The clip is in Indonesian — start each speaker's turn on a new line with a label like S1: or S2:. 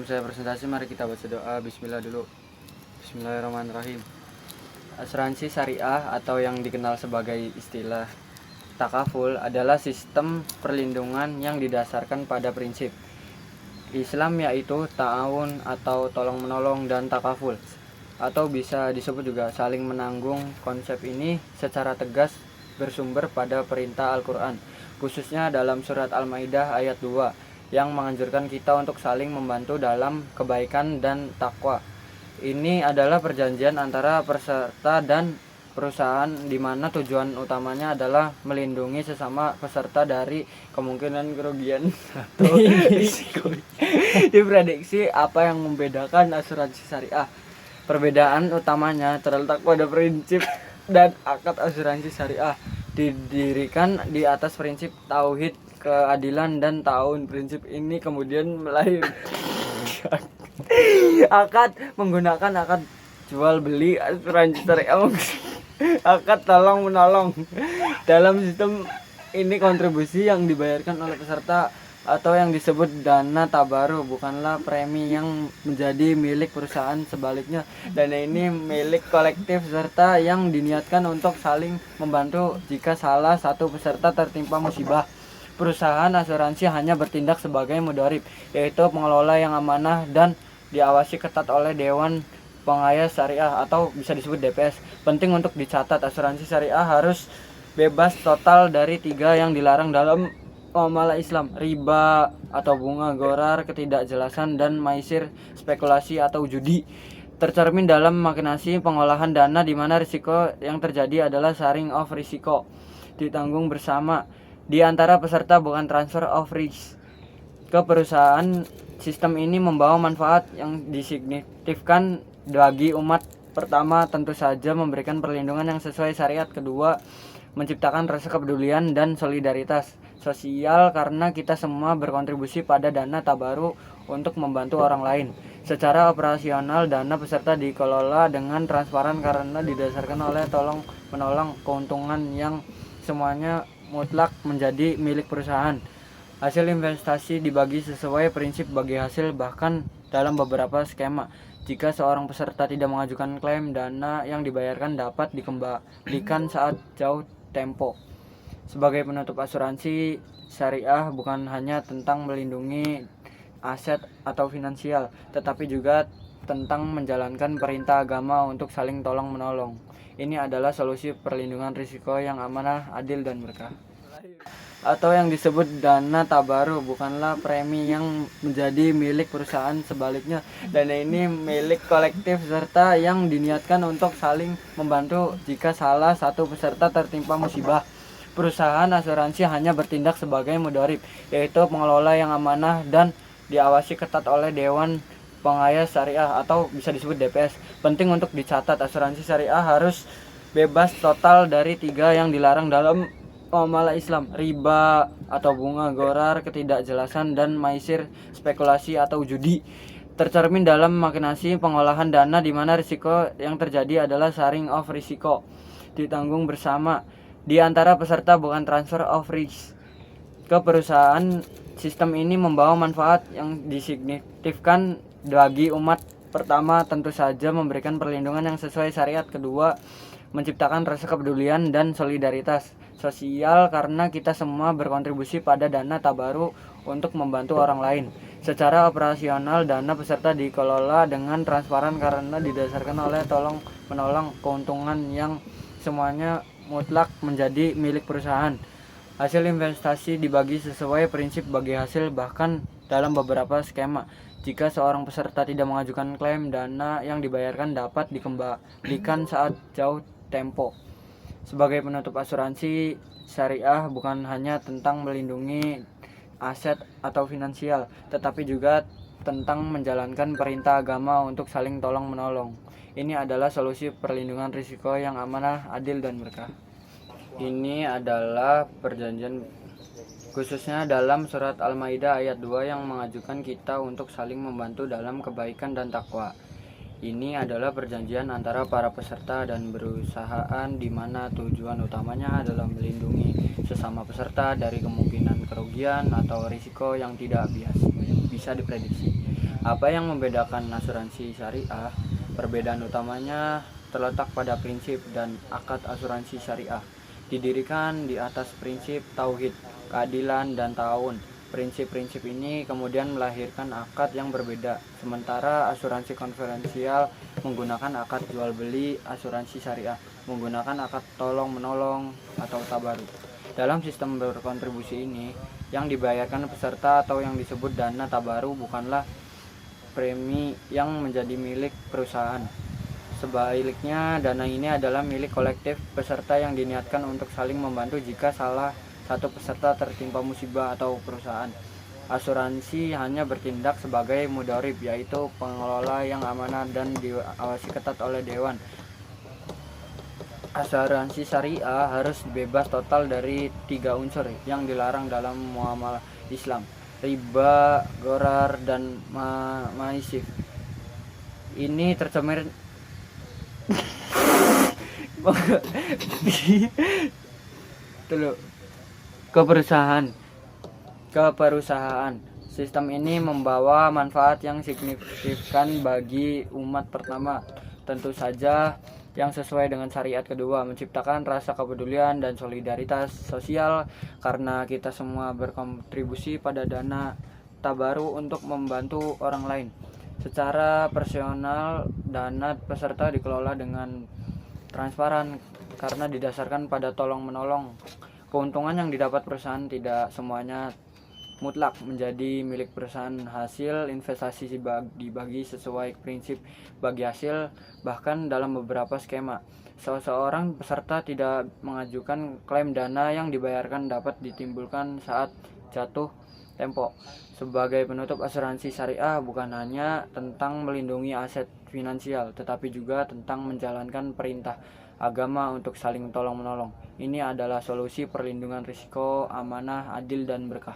S1: saya presentasi, mari kita baca doa. Bismillah dulu. Bismillahirrahmanirrahim. Asuransi syariah atau yang dikenal sebagai istilah takaful adalah sistem perlindungan yang didasarkan pada prinsip Islam, yaitu ta'awun atau tolong menolong, dan takaful atau bisa disebut juga saling menanggung. Konsep ini secara tegas bersumber pada perintah Al-Quran, khususnya dalam surat Al-Maidah ayat 2 yang menganjurkan kita untuk saling membantu dalam kebaikan dan takwa. Ini adalah perjanjian antara peserta dan perusahaan di mana tujuan utamanya adalah melindungi sesama peserta dari kemungkinan kerugian atau risiko. Diprediksi apa yang membedakan asuransi syariah. Perbedaan utamanya terletak pada prinsip dan akad. Asuransi syariah didirikan di atas prinsip tauhid, keadilan, dan ta'awun. Prinsip ini kemudian melahirkan akad menggunakan akad jual beli. Asuransi syariah akad tolong menolong. Dalam sistem ini kontribusi yang dibayarkan oleh peserta atau yang disebut dana tabaru bukanlah premi yang menjadi milik perusahaan. Sebaliknya, dana ini milik kolektif serta yang diniatkan untuk saling membantu jika salah satu peserta tertimpa musibah. Perusahaan asuransi hanya bertindak sebagai mudharib, yaitu pengelola yang amanah dan diawasi ketat oleh Dewan Pengawas Syariah atau bisa disebut DPS. Penting untuk dicatat, asuransi syariah harus bebas total dari 3 yang dilarang dalam muamalah Islam: riba atau bunga, ghorar, ketidakjelasan, dan maisir, spekulasi atau judi. Tercermin dalam makinasi pengolahan dana di mana risiko yang terjadi adalah sharing of risiko, ditanggung bersama di antara peserta, bukan transfer of risk ke perusahaan. Sistem ini membawa manfaat yang disignifikan bagi umat. Pertama, tentu saja memberikan perlindungan yang sesuai syariat. Kedua, menciptakan rasa kepedulian dan solidaritas sosial karena kita semua berkontribusi pada dana tabaru untuk membantu orang lain. Secara operasional, dana peserta dikelola dengan transparan karena didasarkan oleh tolong menolong. Keuntungan yang semuanya mutlak menjadi milik perusahaan. Hasil investasi dibagi sesuai prinsip bagi hasil, bahkan dalam beberapa skema. Jika seorang peserta tidak mengajukan klaim, dana yang dibayarkan dapat dikembalikan saat jauh tempo. Sebagai penutup, asuransi syariah bukan hanya tentang melindungi aset atau finansial, tetapi juga tentang menjalankan perintah agama untuk saling tolong menolong. Ini adalah solusi perlindungan risiko yang amanah, adil, dan berkah. Atau yang disebut dana tabaru bukanlah premi yang menjadi milik perusahaan. Sebaliknya, dana ini milik kolektif serta yang diniatkan untuk saling membantu jika salah satu peserta tertimpa musibah. Perusahaan asuransi hanya bertindak sebagai mudharib, yaitu pengelola yang amanah dan diawasi ketat oleh Dewan Pengawas Syariah atau bisa disebut DPS. Penting untuk dicatat, asuransi syariah harus bebas total dari 3 yang dilarang dalam muamalah Islam: riba atau bunga, ghorar, ketidakjelasan, dan maisir, spekulasi atau judi. Tercermin dalam makinasi pengolahan dana di mana risiko yang terjadi adalah sharing of risiko, ditanggung bersama di antara peserta, bukan transfer of risk ke perusahaan. Sistem ini membawa manfaat yang disignifikan bagi umat. Pertama, tentu saja memberikan perlindungan yang sesuai syariat. Kedua, menciptakan rasa kepedulian dan solidaritas sosial karena kita semua berkontribusi pada dana tabaru untuk membantu orang lain. Secara operasional, dana peserta dikelola dengan transparan karena didasarkan oleh tolong menolong. Keuntungan yang semuanya mutlak menjadi milik perusahaan. Hasil investasi dibagi sesuai prinsip bagi hasil, bahkan dalam beberapa skema. Jika seorang peserta tidak mengajukan klaim, dana yang dibayarkan dapat dikembalikan saat jauh tempo. Sebagai penutup, asuransi syariah bukan hanya tentang melindungi aset atau finansial, tetapi juga tentang menjalankan perintah agama untuk saling tolong menolong. Ini adalah solusi perlindungan risiko yang amanah, adil, dan berkah. Ini adalah perjanjian khususnya dalam surat Al-Maidah ayat 2 yang mengajukan kita untuk saling membantu dalam kebaikan dan takwa. Ini adalah perjanjian antara para peserta dan perusahaan di mana tujuan utamanya adalah melindungi sesama peserta dari kemungkinan kerugian atau risiko yang tidak bisa bisa diprediksi. Apa yang membedakan asuransi syariah? Perbedaan utamanya terletak pada prinsip dan akad asuransi syariah. Didirikan di atas prinsip tauhid, keadilan, dan ta'awun. Prinsip-prinsip ini kemudian melahirkan akad yang berbeda. Sementara asuransi konvensional menggunakan akad jual beli, asuransi syariah menggunakan akad tolong-menolong atau tabaruk. Dalam sistem berkontribusi ini, yang dibayarkan peserta atau yang disebut dana tabaru bukanlah premi yang menjadi milik perusahaan. Sebaliknya, dana ini adalah milik kolektif peserta yang diniatkan untuk saling membantu jika salah satu peserta tertimpa musibah atau perusahaan. Asuransi hanya bertindak sebagai mudharib, yaitu pengelola yang amanah dan diawasi ketat oleh dewan. Asuransi syariah harus bebas total dari 3 unsur yang dilarang dalam muamalah Islam: riba, gharar, dan maisif. Ini tercermin keperusahaan. Sistem ini membawa manfaat yang signifikan bagi umat pertama, tentu saja yang sesuai dengan syariat. Kedua, menciptakan rasa kepedulian dan solidaritas sosial karena kita semua berkontribusi pada dana tabaru untuk membantu orang lain. Secara personal, dana peserta dikelola dengan transparan karena didasarkan pada tolong-menolong. Keuntungan yang didapat perusahaan tidak semuanya mutlak menjadi milik perusahaan. Hasil investasi dibagi sesuai prinsip bagi hasil. Bahkan dalam beberapa skema, seseorang peserta tidak mengajukan klaim dana yang dibayarkan dapat ditimbulkan saat jatuh tempo. Sebagai penutup, asuransi syariah bukan hanya tentang melindungi aset finansial, tetapi juga tentang menjalankan perintah agama untuk saling tolong-menolong. Ini adalah solusi perlindungan risiko, amanah, adil, dan berkah.